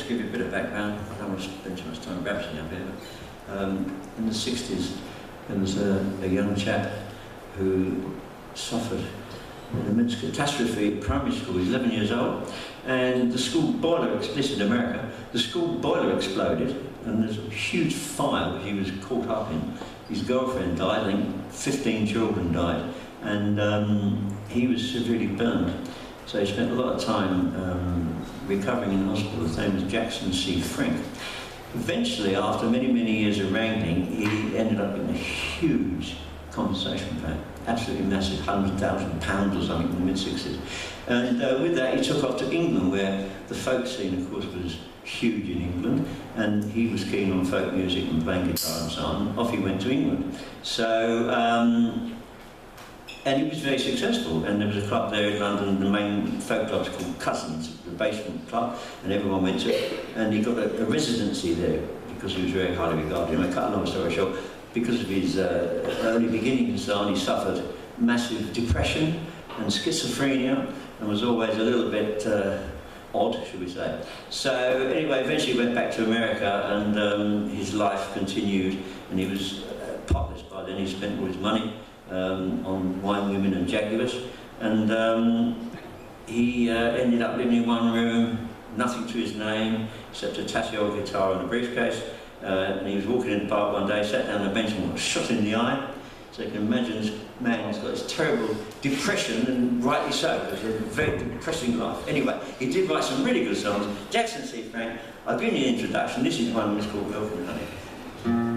to give you a bit of background. I don't want to spend too much time rambling up here. In the 60s, there was a young chap who suffered an immense catastrophe at primary school. He was 11 years old, and the school boiler, this in America, the school boiler exploded, and there's a huge fire which he was caught up in. His girlfriend died, I think 15 children died, and he was severely burned. So he spent a lot of time recovering in hospital. His name was Jackson C. Frank. Eventually, after many, many years of wrangling, he ended up in a huge compensation plan, absolutely massive, £100,000 or something in the mid-60s. And with that, he took off to England, where the folk scene, of course, was huge in England, and he was keen on folk music and playing guitar and so on. Off he went to England. So, and he was very successful, and there was a club there in London, the main folk club was called Cousins, the basement club, and everyone went to it, and he got a residency there because he was very highly regarded. I cut a long story short, because of his early beginnings and so on, he suffered massive depression and schizophrenia, and was always a little bit odd, should we say. So anyway, eventually he went back to America, and his life continued, and he was potless by then. He spent all his money on wine, women and Jaguars, and he ended up living in one room, nothing to his name except a tatty old guitar and a briefcase, and he was walking in the park one day, sat down on a bench and got shot in the eye. So you can imagine this man has got this terrible depression, and rightly so, because he had a very depressing life. Anyway, he did write some really good songs. Jackson C. Frank, I've given you an introduction. This is one that's called Milk and Honey.